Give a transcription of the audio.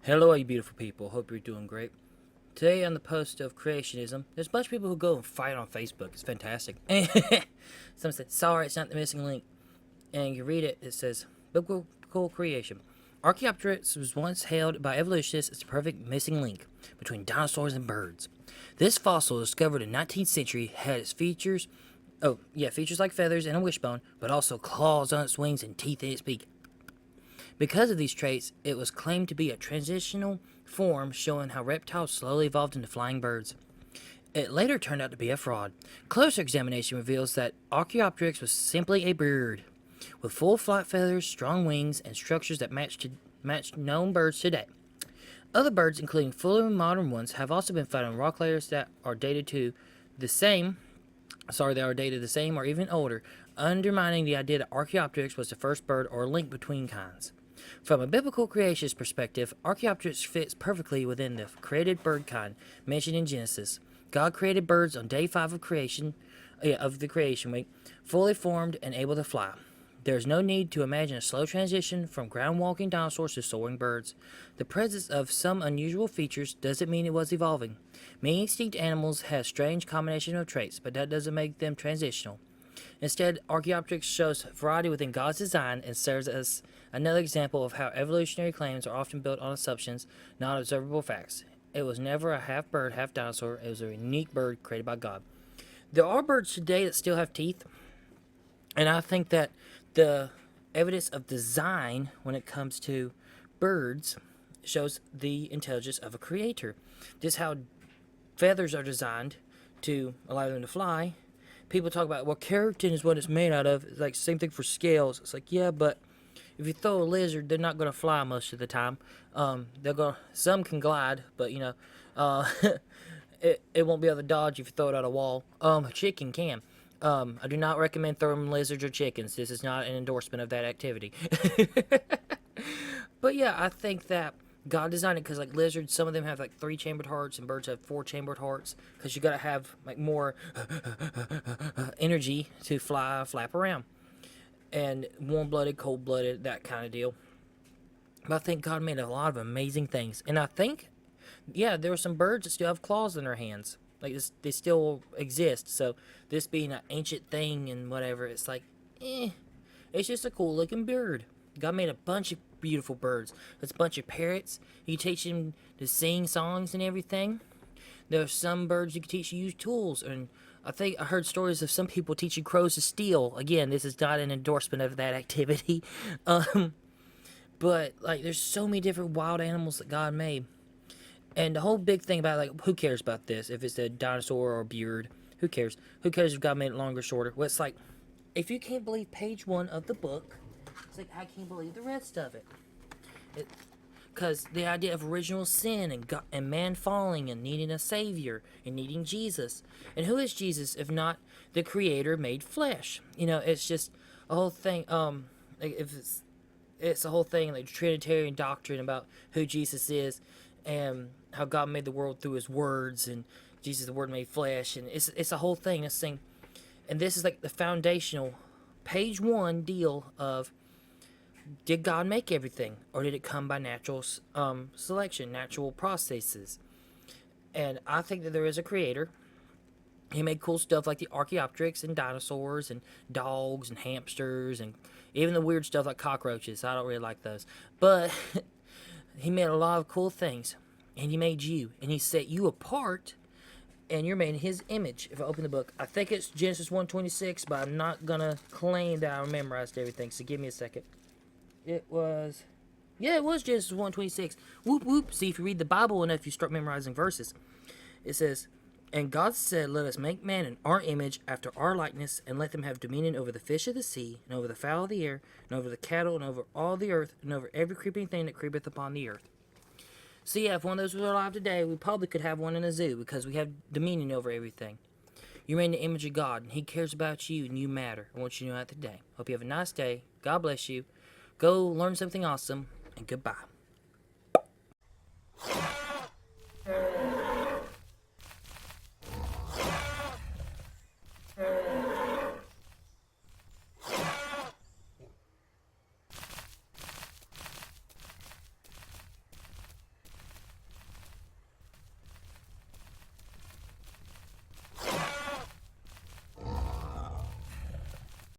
Hello, you beautiful people. Hope you're doing great. Today on the post of creationism, there's a bunch of people who go and fight on Facebook. It's fantastic. Some said, sorry, it's not the missing link. And you read it, it says, biblical creation. Archaeopteryx was once held by evolutionists as the perfect missing link between dinosaurs and birds. This fossil, discovered in the 19th century, had its features like feathers and a wishbone, but also claws on its wings and teeth in its beak. Because of these traits, it was claimed to be a transitional form showing how reptiles slowly evolved into flying birds. It later turned out to be a fraud. Closer examination reveals that Archaeopteryx was simply a bird, with full flight feathers, strong wings, and structures that matched known birds today. Other birds, including fully modern ones, have also been found on rock layers that are dated the same or even older, undermining the idea that Archaeopteryx was the first bird or link between kinds. From a biblical creationist perspective, Archaeopteryx fits perfectly within the created bird kind mentioned in Genesis. God created birds on day 5 of the creation week, fully formed and able to fly. There is no need to imagine a slow transition from ground-walking dinosaurs to soaring birds. The presence of some unusual features doesn't mean it was evolving. Many extinct animals have strange combination of traits, but that doesn't make them transitional. Instead, Archaeopteryx shows variety within God's design and serves as another example of how evolutionary claims are often built on assumptions, not observable facts. It was never a half bird, half dinosaur. It was a unique bird created by God. There are birds today that still have teeth, and I think that the evidence of design when it comes to birds shows the intelligence of a creator. Just how feathers are designed to allow them to fly. People talk about, well, keratin is what it's made out of. It's like same thing for scales. It's like, yeah, but if you throw a lizard, they're not going to fly most of the time. Some can glide, but it won't be able to dodge if you throw it at a wall. A chicken can. I do not recommend throwing lizards or chickens. This is not an endorsement of that activity. But yeah, I think that God designed it because, like, lizards, some of them have like 3-chambered hearts, and birds have 4-chambered hearts. Because you gotta have like more energy to flap around, and warm-blooded, cold-blooded, that kind of deal. But I think God made a lot of amazing things, and I think, yeah, there are some birds that still have claws in their hands. Like they still exist. So this being an ancient thing and whatever, it's like, it's just a cool-looking bird. God made a bunch of beautiful birds. There's a bunch of parrots. You teach them to sing songs and everything. There are some birds you can teach to use tools. And I think I heard stories of some people teaching crows to steal. Again, this is not an endorsement of that activity. But, like, there's so many different wild animals that God made. And the whole big thing about, like, who cares about this? If it's a dinosaur or a beard, who cares? Who cares if God made it longer or shorter? Well, it's like, if you can't believe page 1 of the book, it's like, I can't believe the rest of it. Because the idea of original sin and God, and man falling and needing a savior and needing Jesus. And who is Jesus if not the creator made flesh? It's just a whole thing. It's a whole thing, like Trinitarian doctrine about who Jesus is and how God made the world through his words, and Jesus, the word made flesh, and it's a whole thing. This thing, and this is like the foundational page 1 deal of, did God make everything, or did it come by natural selection, natural processes? And I think that there is a creator. He made cool stuff like the Archaeopteryx and dinosaurs and dogs and hamsters and even the weird stuff like cockroaches. I don't really like those. But he made a lot of cool things. And he made you. And he set you apart. And you're made in his image. If I open the book, I think it's Genesis 1:26, but I'm not going to claim that I memorized everything. So give me a second. It was Genesis 1:26. Whoop, whoop. See, if you read the Bible enough, you start memorizing verses. It says, and God said, let us make man in our image, after our likeness, and let them have dominion over the fish of the sea, and over the fowl of the air, and over the cattle, and over all the earth, and over every creeping thing that creepeth upon the earth. So yeah, if one of those was alive today, we probably could have one in a zoo, because we have dominion over everything. You're made in the image of God, and he cares about you, and you matter. I want you to know that today. Hope you have a nice day. God bless you. Go learn something awesome, and goodbye.